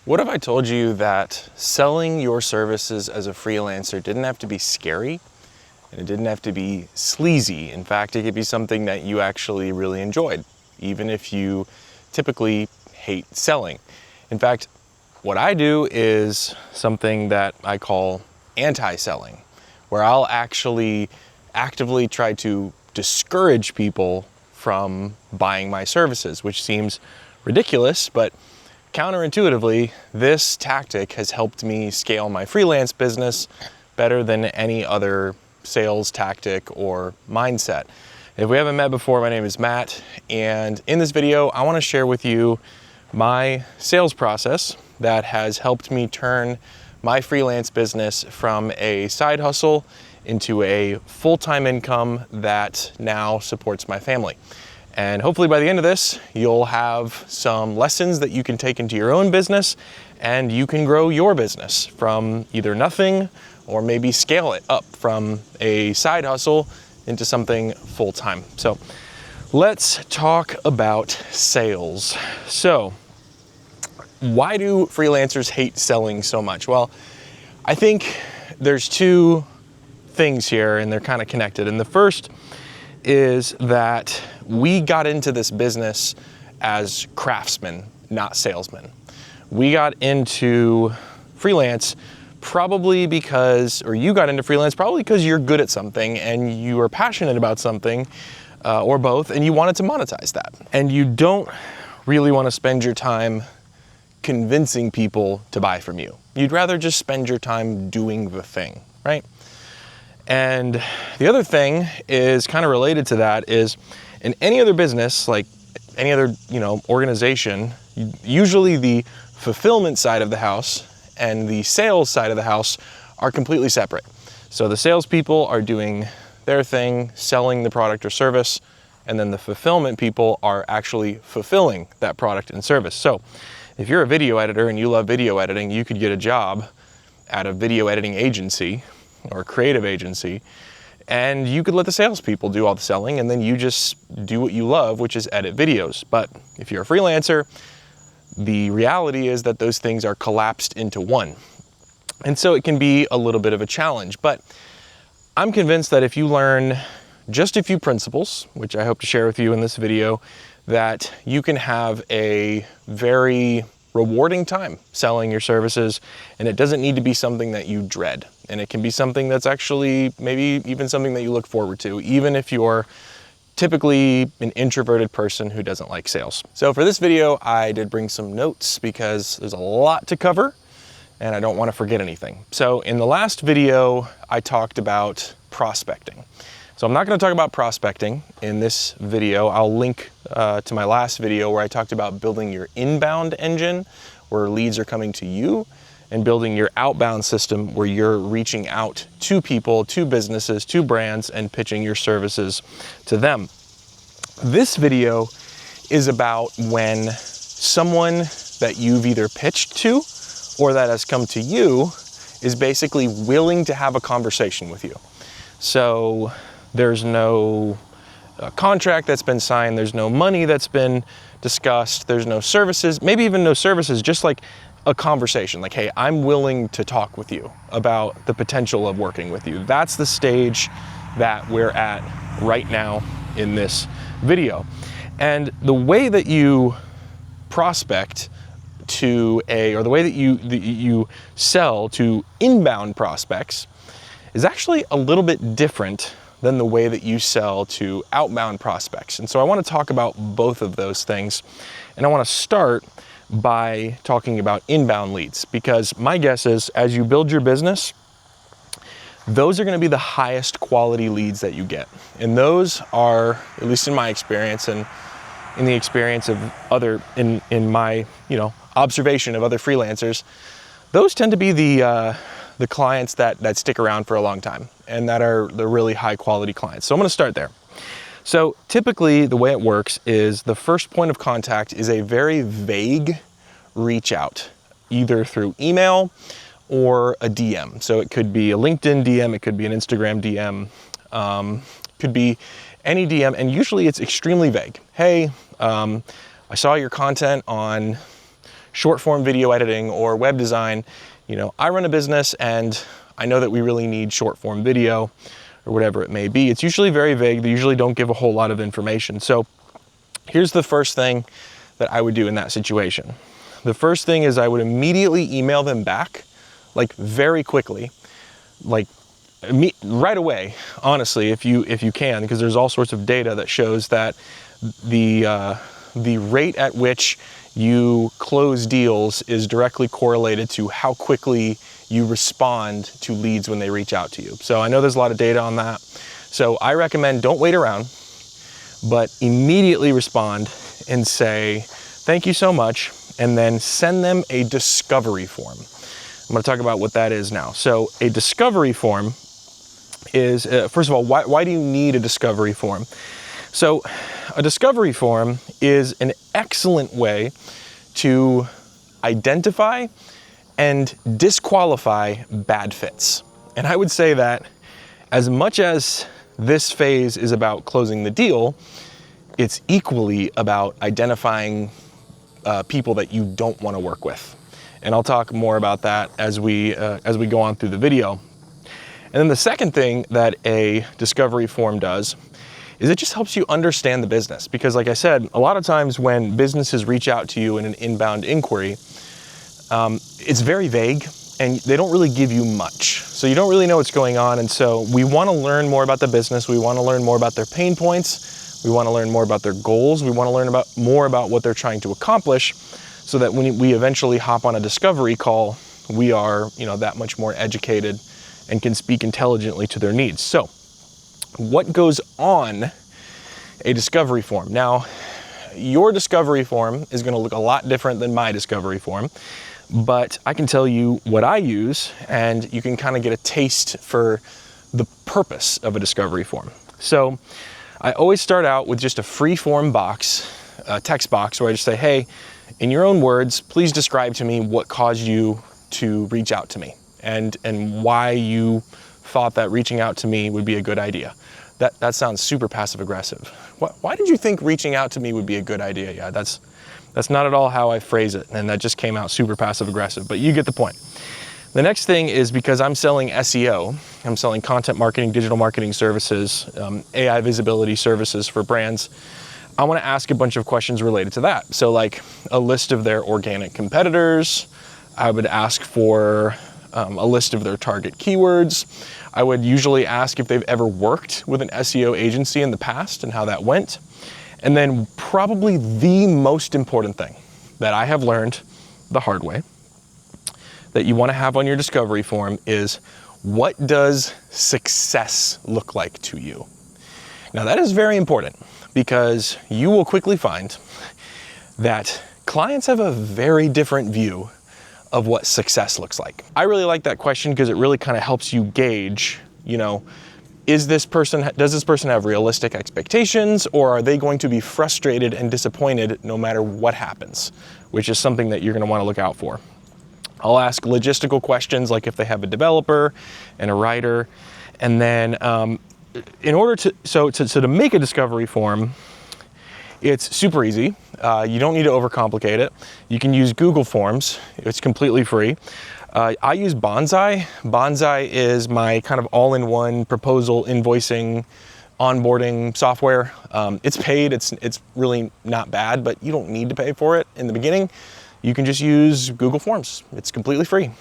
What if I told you that selling your services as a freelancer didn't have to be scary and it didn't have to be sleazy? In fact, it could be something that you actually really enjoyed, even if you typically hate selling. In fact, what I do is something that I call anti-selling, where I'll actually actively try to discourage people from buying my services, which seems ridiculous, but counterintuitively, this tactic has helped me scale my freelance business better than any other sales tactic or mindset. If we haven't met before, my name is Matt, and in this video, I want to share with you my sales process that has helped me turn my freelance business from a side hustle into a full-time income that now supports my family. And hopefully by the end of this, you'll have some lessons that you can take into your own business, and you can grow your business from either nothing or maybe scale it up from a side hustle into something full-time. So let's talk about sales. So why do freelancers hate selling so much? Well, I think there's two things here, and they're kind of connected. And the first is that we got into this business as craftsmen, not salesmen. We got into freelance probably because, or you got into freelance probably because you're good at something and you are passionate about something, or both, and you wanted to monetize that. And you don't really want to spend your time convincing people to buy from you. You'd rather just spend your time doing the thing, right? And the other thing is kind of related to that is in any other business, like any other, organization, usually the fulfillment side of the house and the sales side of the house are completely separate. So the salespeople are doing their thing, selling the product or service, and then the fulfillment people are actually fulfilling that product and service. So if you're a video editor and you love video editing, you could get a job at a video editing agency or a creative agency, and you could let the salespeople do all the selling, and then you just do what you love, which is edit videos. But if you're a freelancer, the reality is that those things are collapsed into one. And so it can be a little bit of a challenge, but I'm convinced that if you learn just a few principles, which I hope to share with you in this video, that you can have a very rewarding time selling your services, and it doesn't need to be something that you dread. And it can be something that's actually maybe even something that you look forward to, even if you're typically an introverted person who doesn't like sales. So for this video, I did bring some notes because there's a lot to cover and I don't want to forget anything. So in the last video, I talked about prospecting. So I'm not going to talk about prospecting in this video. I'll link to my last video where I talked about building your inbound engine, where leads are coming to you, and building your outbound system where you're reaching out to people, to businesses, to brands, and pitching your services to them. This video is about when someone that you've either pitched to or that has come to you is basically willing to have a conversation with you. So there's no contract that's been signed, there's no money that's been discussed, there's no services, maybe even no services, just like a conversation, like, hey, I'm willing to talk with you about the potential of working with you. That's the stage that we're at right now in this video. And the way that you prospect to or the way that you sell to inbound prospects is actually a little bit different than the way that you sell to outbound prospects. And so I want to talk about both of those things. And I want to start by talking about inbound leads, because my guess is as you build your business, those are going to be the highest quality leads that you get. And those are, at least in my experience and in the experience of other, in my, observation of other freelancers, those tend to be the clients that stick around for a long time and that are the really high quality clients. So I'm going to start there. So typically the way it works is the first point of contact is a very vague reach out, either through email or a DM. So it could be a LinkedIn DM, it could be an Instagram DM, could be any DM, and usually it's extremely vague. Hey, I saw your content on short form video editing or web design, I run a business and I know that we really need short form video or whatever it may be. It's usually very vague. They usually don't give a whole lot of information. So here's the first thing that I would do in that situation. The first thing is I would immediately email them back, like very quickly, like right away, honestly, if you can, because there's all sorts of data that shows that the rate at which you close deals is directly correlated to how quickly you respond to leads when they reach out to you. So I know there's a lot of data on that. So I recommend don't wait around, but immediately respond and say, thank you so much, and then send them a discovery form. I'm going to talk about what that is now. So a discovery form is, first of all, why do you need a discovery form? So a discovery form is an excellent way to identify and disqualify bad fits. And I would say that as much as this phase is about closing the deal, it's equally about identifying people that you don't want to work with. And I'll talk more about that as we go on through the video. And then the second thing that a discovery form does is it just helps you understand the business. Because like I said, a lot of times when businesses reach out to you in an inbound inquiry, it's very vague and they don't really give you much. So you don't really know what's going on. And so we want to learn more about the business. We want to learn more about their pain points. We want to learn more about their goals. We want to learn more about what they're trying to accomplish, so that when we eventually hop on a discovery call, we are, that much more educated and can speak intelligently to their needs. So what goes on a discovery form? Now, your discovery form is going to look a lot different than my discovery form, but I can tell you what I use, and you can kind of get a taste for the purpose of a discovery form. So I always start out with just a free form box, a text box, where I just say, hey, in your own words, please describe to me what caused you to reach out to me and why you thought that reaching out to me would be a good idea. That sounds super passive aggressive. Why did you think reaching out to me would be a good idea? Yeah, that's not at all how I phrase it, and that just came out super passive aggressive, but you get the point. The next thing is, because I'm selling SEO, I'm selling content marketing, digital marketing services, AI visibility services for brands, I want to ask a bunch of questions related to that. So like a list of their organic competitors. I would ask for a list of their target keywords. I would usually ask if they've ever worked with an SEO agency in the past and how that went. And then probably the most important thing that I have learned the hard way that you want to have on your discovery form is, what does success look like to you? Now that is very important, because you will quickly find that clients have a very different view of what success looks like. I really like that question because it really kind of helps you gauge, does this person have realistic expectations, or are they going to be frustrated and disappointed no matter what happens, which is something that you're going to want to look out for. I'll ask logistical questions, like if they have a developer and a writer, and then in order to make a discovery form, it's super easy. You don't need to overcomplicate it. You can use Google Forms. It's completely free. I use Bonsai. Bonsai is my kind of all-in-one proposal, invoicing, onboarding software. It's paid. It's really not bad, but you don't need to pay for it in the beginning. You can just use Google Forms. It's completely free.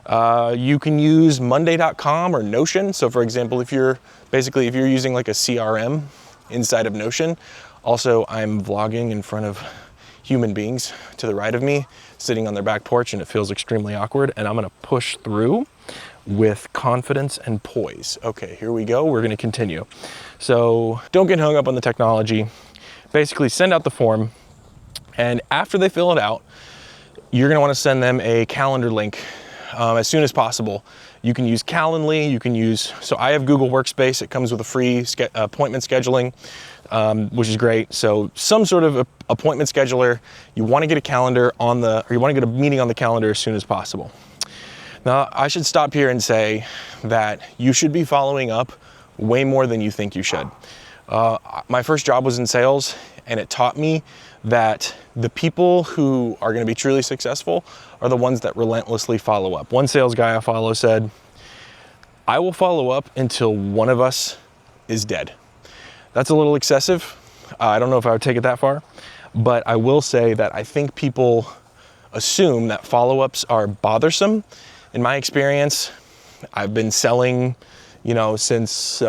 You can use Monday.com or Notion. So for example, if you're using like a CRM inside of Notion, also I'm vlogging in front of human beings to the right of me, sitting on their back porch, and it feels extremely awkward, and I'm gonna push through with confidence and poise. Okay, here we go, we're gonna continue. So don't get hung up on the technology. Basically send out the form, and after they fill it out, you're gonna wanna send them a calendar link as soon as possible. You can use Calendly, so I have Google Workspace. It comes with a free appointment scheduling, which is great. So some sort of appointment scheduler, you wanna get you wanna get a meeting on the calendar as soon as possible. Now, I should stop here and say that you should be following up way more than you think you should. My first job was in sales, and it taught me that the people who are going to be truly successful are the ones that relentlessly follow up. One sales guy I follow said, "I will follow up until one of us is dead." That's a little excessive. I don't know if I would take it that far, but I will say that I think people assume that follow-ups are bothersome. In my experience, I've been selling, since,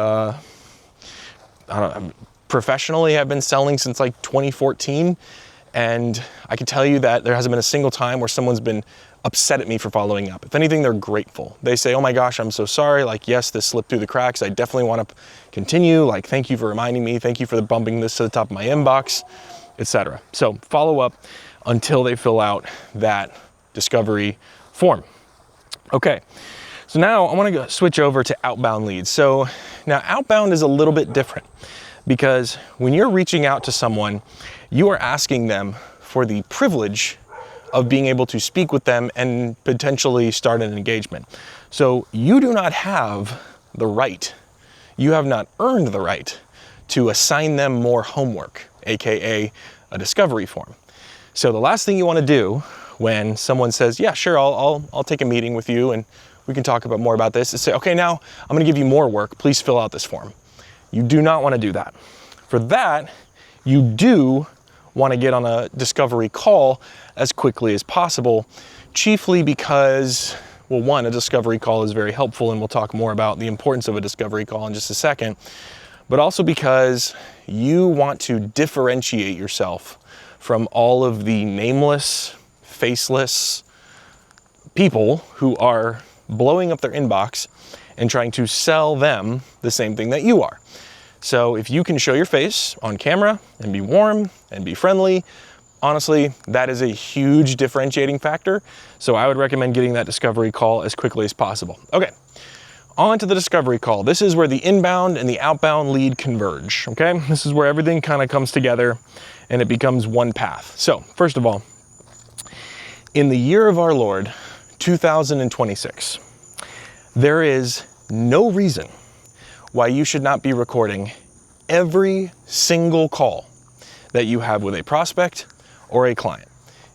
professionally, I've been selling since like 2014. And I can tell you that there hasn't been a single time where someone's been upset at me for following up. If anything, they're grateful. They say, "Oh my gosh, I'm so sorry. Like, yes, this slipped through the cracks. I definitely want to continue. Like, thank you for reminding me. Thank you for bumping this to the top of my inbox," etc. So follow up until they fill out that discovery form. Okay. So now I want to switch over to outbound leads. So now outbound is a little bit different because when you're reaching out to someone, you are asking them for the privilege of being able to speak with them and potentially start an engagement. So you do not have the right, you have not earned the right to assign them more homework, AKA a discovery form. So the last thing you want to do when someone says, "Yeah, sure, I'll take a meeting with you and we can talk about more about this," is say, "Okay, now I'm going to give you more work. Please fill out this form." You do not want to do that. For that, you do want to get on a discovery call as quickly as possible, chiefly because, well, one, a discovery call is very helpful, and we'll talk more about the importance of a discovery call in just a second, but also because you want to differentiate yourself from all of the nameless, faceless people who are blowing up their inbox and trying to sell them the same thing that you are. So if you can show your face on camera and be warm and be friendly, honestly, that is a huge differentiating factor. So I would recommend getting that discovery call as quickly as possible. Okay, on to the discovery call. This is where the inbound and the outbound lead converge, okay? This is where everything kind of comes together and it becomes one path. So first of all, in the year of our Lord, 2026, there is no reason why you should not be recording every single call that you have with a prospect or a client.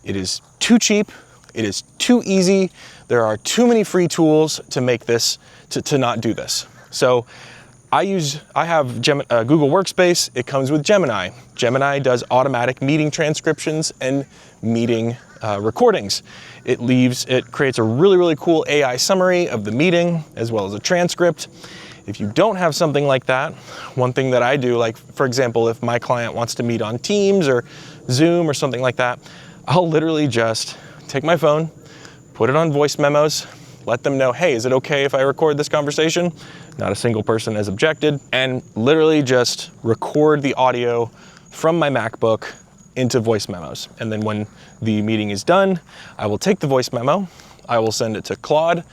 It is too cheap. It is too easy. There are too many free tools to make this, to not do this. So I have Google Workspace. It comes with Gemini. Gemini does automatic meeting transcriptions and meeting recordings. It creates a really, really cool AI summary of the meeting as well as a transcript. If you don't have something like that, one thing that I do, like for example, if my client wants to meet on Teams or Zoom or something like that, I'll literally just take my phone, put it on voice memos, let them know, "Hey, is it okay if I record this conversation?" Not a single person has objected, and literally just record the audio from my MacBook into voice memos. And then when the meeting is done, I will take the voice memo, I will send it to Claude.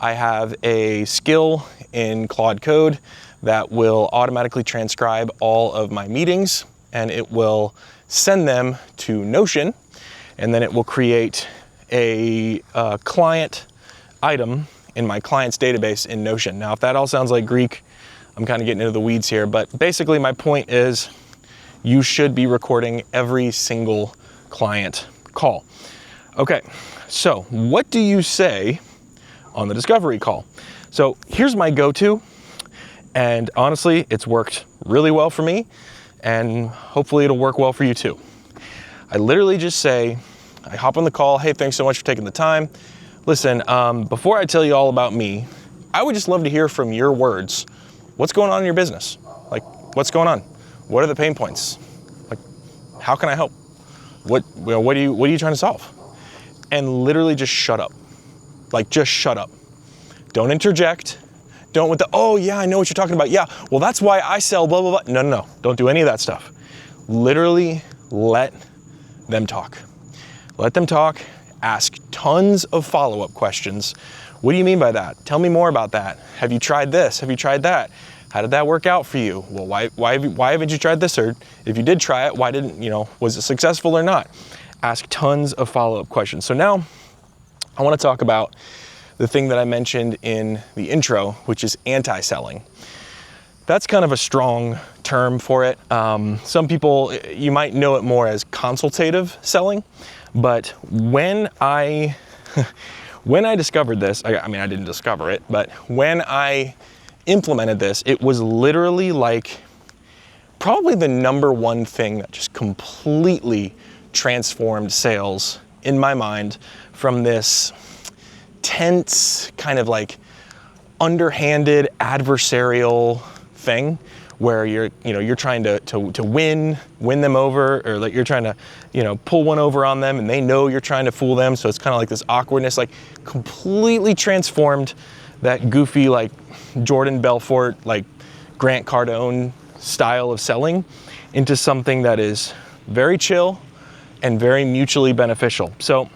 I have a skill in Claude Code that will automatically transcribe all of my meetings, and it will send them to Notion, and then it will create a client item in my client's database in Notion. Now, if that all sounds like Greek, I'm kind of getting into the weeds here, but basically my point is you should be recording every single client call. Okay, so what do you say on the discovery call? So here's my go-to, and honestly, it's worked really well for me, and hopefully it'll work well for you too. I literally just say, I hop on the call, "Hey, thanks so much for taking the time. Listen, before I tell you all about me, I would just love to hear from your words. What's going on in your business? Like, what's going on? What are the pain points? Like, how can I help? What are you trying to solve?" And literally just shut up. Like, just shut up. Don't interject. Don't with the, "Oh yeah, I know what you're talking about. Yeah, well that's why I sell blah, blah, blah." No. Don't do any of that stuff. Literally let them talk. Let them talk. Ask tons of follow-up questions. What do you mean by that? Tell me more about that. Have you tried this? Have you tried that? How did that work out for you? Well, why haven't you tried this? Or if you did try it, why didn't, was it successful or not? Ask tons of follow-up questions. So now I want to talk about the thing that I mentioned in the intro, which is anti-selling. that's kind of a strong term for it. Some people, you might know it more as consultative selling, but when I discovered this, I mean, I didn't discover it, but when I implemented this, it was literally like probably the number one thing that just completely transformed sales in my mind from this tense kind of like underhanded adversarial thing where you're trying to win them over, or like you're trying to, pull one over on them and they know you're trying to fool them. So it's kind of like this awkwardness, like completely transformed that goofy, like Jordan Belfort, like Grant Cardone style of selling into something that is very chill and very mutually beneficial. So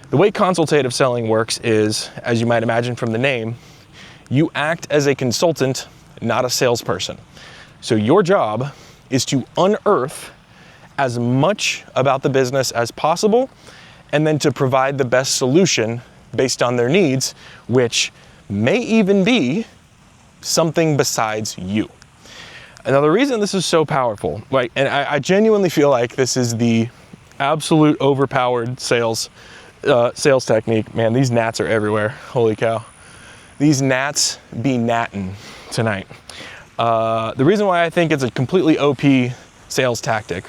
the way consultative selling works is, as you might imagine from the name, you act as a consultant, not a salesperson. So your job is to unearth as much about the business as possible, and then to provide the best solution based on their needs, which may even be something besides you. Now, the reason this is so powerful, right, and I genuinely feel like this is the absolute overpowered sales technique. Man, these gnats are everywhere. Holy cow. These gnats be gnatting tonight. The reason why I think it's a completely OP sales tactic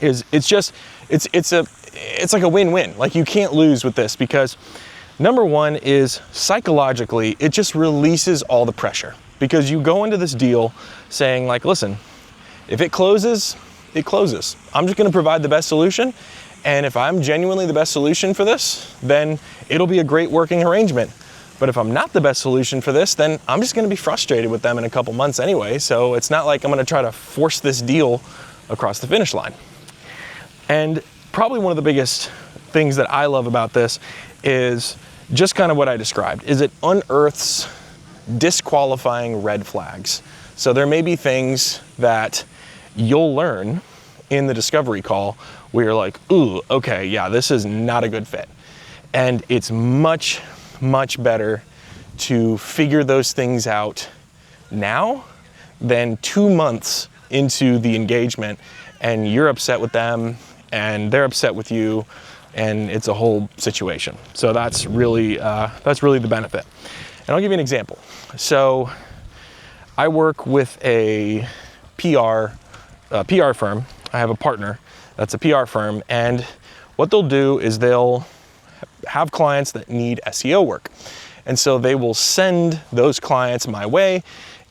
is it's like a win-win. Like, you can't lose with this, because number one is psychologically, it just releases all the pressure, because you go into this deal saying like, listen, if it closes, it closes. I'm just going to provide the best solution. And if I'm genuinely the best solution for this, then it'll be a great working arrangement. But if I'm not the best solution for this, then I'm just going to be frustrated with them in a couple months anyway. So it's not like I'm going to try to force this deal across the finish line. And probably one of the biggest things that I love about this is just kind of what I described, is it unearths disqualifying red flags. So there may be things that you'll learn in the discovery call where you're like, ooh, okay, yeah, this is not a good fit. And it's much, much better to figure those things out now than 2 months into the engagement and you're upset with them and they're upset with you, and it's a whole situation. So that's really the benefit. And I'll give you an example. So I work with a PR firm. I have a partner that's a PR firm, and what they'll do is they'll have clients that need SEO work. And so they will send those clients my way,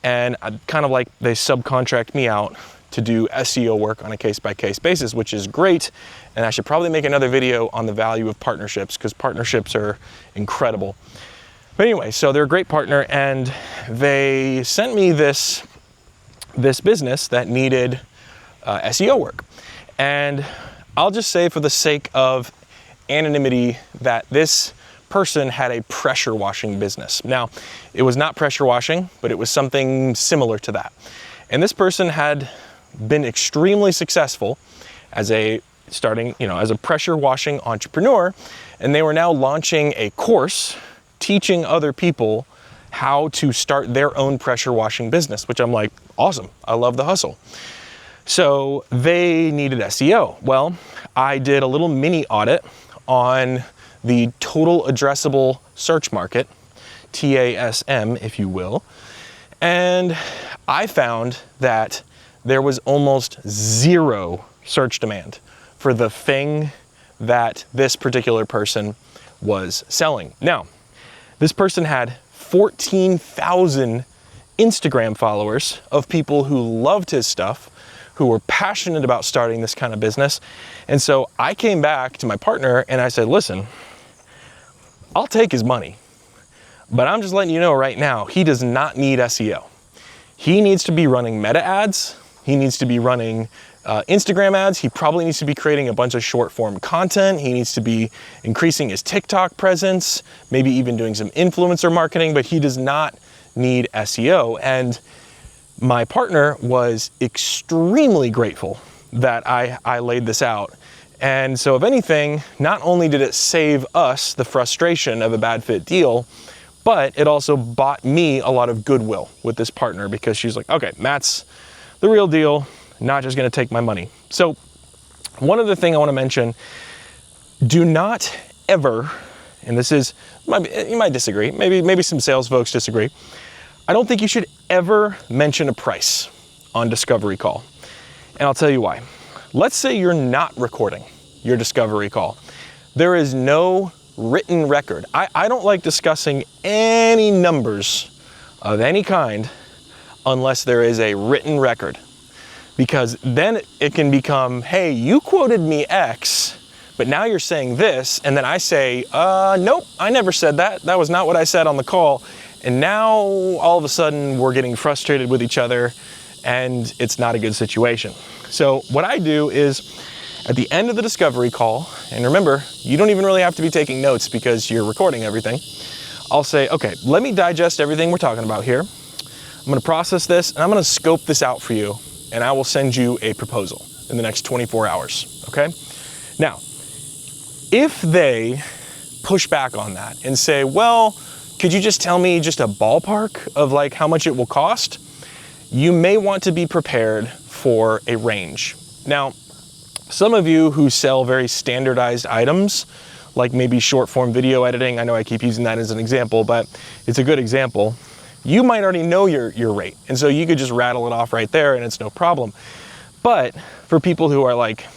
and kind of like they subcontract me out to do SEO work on a case-by-case basis, which is great. And I should probably make another video on the value of partnerships, because partnerships are incredible. But anyway, so they're a great partner, and they sent me this business that needed SEO work. And I'll just say, for the sake of anonymity, that this person had a pressure washing business. Now, it was not pressure washing, but it was something similar to that. And this person had been extremely successful as a pressure washing entrepreneur, and they were now launching a course teaching other people how to start their own pressure washing business, which I'm like, awesome, I love the hustle. So they needed SEO. Well, I did a little mini audit on the total addressable search market, TASM, if you will, and I found that there was almost zero search demand for the thing that this particular person was selling. Now, this person had 14,000 Instagram followers of people who loved his stuff, who were passionate about starting this kind of business. And so I came back to my partner and I said, listen, I'll take his money, but I'm just letting you know right now, he does not need SEO. He needs to be running meta ads. He needs to be running Instagram ads. He probably needs to be creating a bunch of short form content. He needs to be increasing his TikTok presence, maybe even doing some influencer marketing, but he does not need SEO. And my partner was extremely grateful that I laid this out. And so if anything, not only did it save us the frustration of a bad fit deal, But it also bought me a lot of goodwill with this partner because she's like, okay, Matt's the real deal, not just gonna take my money. So one other thing I wanna mention, do not ever, and this is, you might disagree, maybe some sales folks disagree. I don't think you should ever mention a price on discovery call. And I'll tell you why. Let's say you're not recording your discovery call. There is no written record. I don't like discussing any numbers of any kind unless there is a written record. Because then it can become, hey, you quoted me X, but now you're saying this, and then I say, nope, I never said that. That was not what I said on the call. And now all of a sudden we're getting frustrated with each other and it's not a good situation. So what I do is at the end of the discovery call, and remember, you don't even really have to be taking notes because you're recording everything. I'll say, okay, let me digest everything we're talking about here. I'm gonna process this and I'm gonna scope this out for you, and I will send you a proposal in the next 24 hours, okay? Now, if they push back on that and say, well, could you just tell me just a ballpark of like how much it will cost? You may want to be prepared for a range. Now, some of you who sell very standardized items, like maybe short form video editing, I know I keep using that as an example, but it's a good example. You might already know your rate, and so you could just rattle it off right there and it's no problem. But for people who are like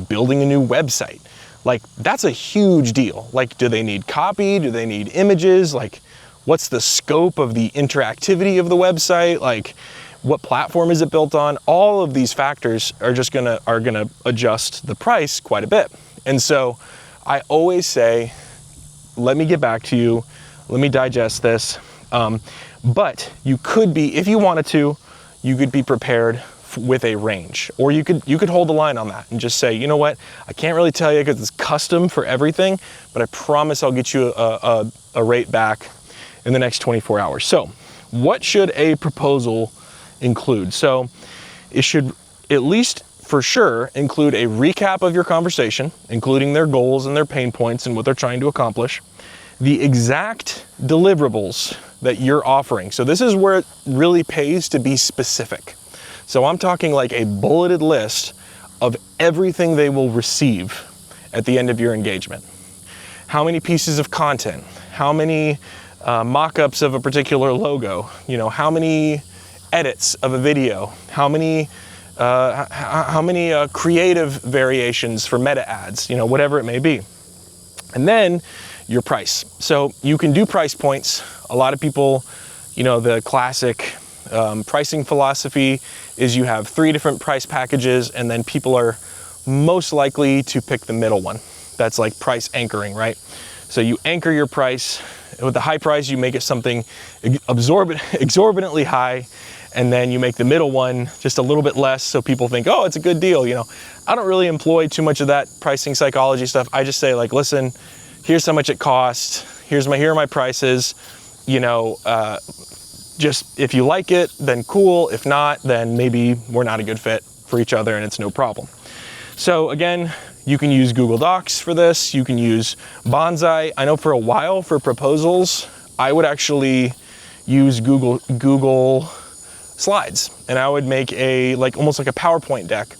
building a new website, like that's a huge deal. Like, do they need copy? Do they need images? Like, what's the scope of the interactivity of the website? Like, what platform is it built on? All of these factors are just gonna adjust the price quite a bit. And so I always say, let me get back to you. Let me digest this. But you could be, if you wanted to, you could be prepared with a range, or you could hold the line on that and just say, you know what, I can't really tell you because it's custom for everything, but I promise I'll get you a rate back in the next 24 hours. So what should a proposal include? So it should at least for sure include a recap of your conversation, including their goals and their pain points and what they're trying to accomplish, the exact deliverables that you're offering. So this is where it really pays to be specific. So I'm talking like a bulleted list of everything they will receive at the end of your engagement. How many pieces of content, how many mock-ups of a particular logo, you know, how many edits of a video, how many creative variations for meta ads, you know, whatever it may be. And then your price. So you can do price points. A lot of people, you know, the classic pricing philosophy is you have 3 different price packages, and then people are most likely to pick the middle one. That's like price anchoring, right? So you anchor your price. With the high price, you make it something exorbitantly high, and then you make the middle one just a little bit less so people think, oh, it's a good deal. You know, I don't really employ too much of that pricing psychology stuff. I just say like, listen, here's how much it costs. Here are my prices. You know, just if you like it, then cool. If not, then maybe we're not a good fit for each other and it's no problem. So again, you can use Google Docs for this. You can use Bonsai. I know for a while for proposals, I would actually use Google Slides, and I would make almost like a PowerPoint deck,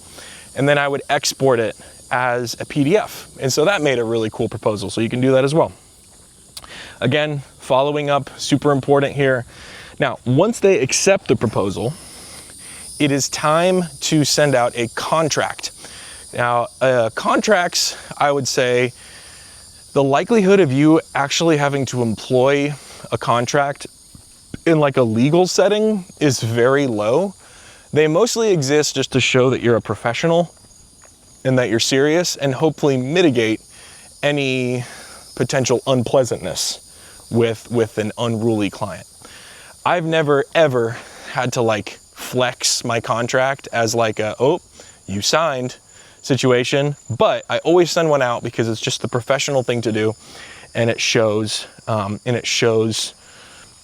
and then I would export it as a PDF. And so that made a really cool proposal. So you can do that as well. Again, following up, super important here. Now, once they accept the proposal, it is time to send out a contract. Now, contracts, I would say, the likelihood of you actually having to employ a contract in like a legal setting is very low. They mostly exist just to show that you're a professional and that you're serious, and hopefully mitigate any potential unpleasantness with an unruly client. I've never ever had to like flex my contract as like a, oh, you signed situation, but I always send one out because it's just the professional thing to do, and it shows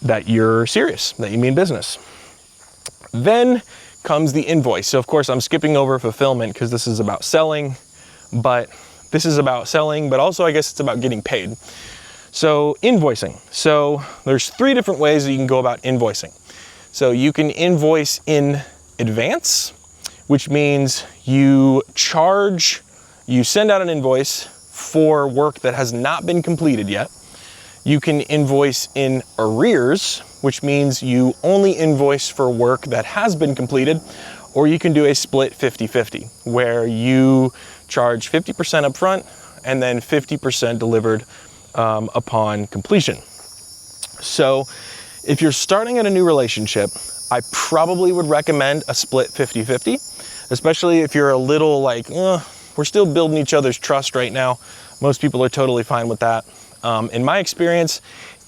that you're serious, that you mean business. Then comes the invoice. So of course I'm skipping over fulfillment because this is about selling, but also I guess it's about getting paid. So invoicing. So there's 3 different ways that you can go about invoicing. So you can invoice in advance, which means you send out an invoice for work that has not been completed yet. You can invoice in arrears, which means you only invoice for work that has been completed, or you can do a split 50-50, where you charge 50% upfront and then 50% delivered upon completion. So if you're starting at a new relationship, I probably would recommend a split 50-50, especially if you're a little like, we're still building each other's trust right now. Most people are totally fine with that. In my experience,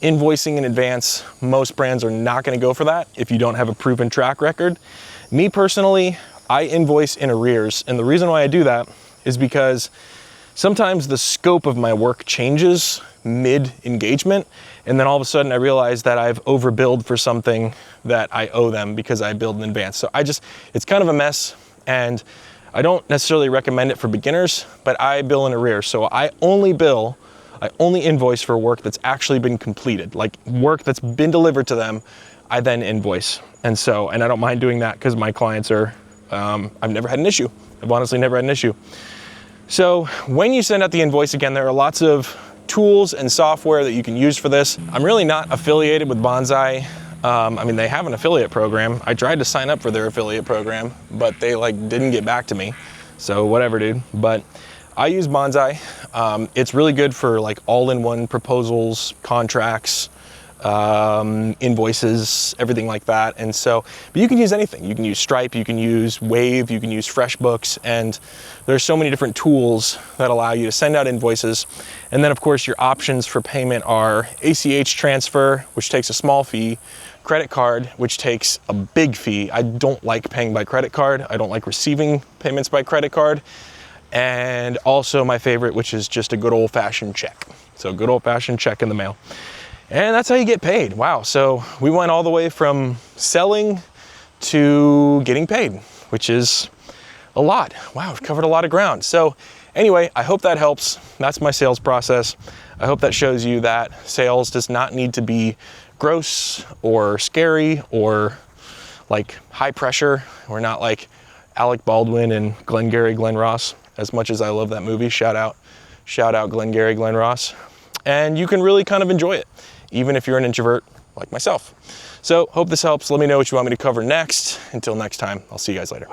invoicing in advance, most brands are not going to go for that if you don't have a proven track record. Me personally, I invoice in arrears, and the reason why I do that is because sometimes the scope of my work changes mid-engagement, and then all of a sudden I realize that I've overbilled for something that I owe them because I billed in advance. So it's kind of a mess, and I don't necessarily recommend it for beginners, but I bill in arrears. So I only invoice for work that's actually been completed, like work that's been delivered to them, I then invoice. And I don't mind doing that because my clients are, I've never had an issue. I've honestly never had an issue. So when you send out the invoice, again, there are lots of tools and software that you can use for this. I'm really not affiliated with Bonsai. I mean, they have an affiliate program. I tried to sign up for their affiliate program, but they didn't get back to me. So whatever, dude. But I use Bonsai. It's really good for all-in-one proposals, contracts, invoices, everything like that. And so, but you can use anything. You can use Stripe, you can use Wave, you can use FreshBooks, and there's so many different tools that allow you to send out invoices. And then of course your options for payment are ACH transfer, which takes a small fee, credit card, which takes a big fee. I don't like paying by credit card. I don't like receiving payments by credit card. And also my favorite, which is just a good old-fashioned check. So good old-fashioned check in the mail. And that's how you get paid. Wow, so we went all the way from selling to getting paid, which is a lot. Wow, we've covered a lot of ground. So anyway, I hope that helps. That's my sales process. I hope that shows you that sales does not need to be gross or scary or high pressure. We're not like Alec Baldwin and Glenn Ross, as much as I love that movie. Shout out Glenn Ross. And you can really kind of enjoy it, even if you're an introvert like myself. So hope this helps. Let me know what you want me to cover next. Until next time, I'll see you guys later.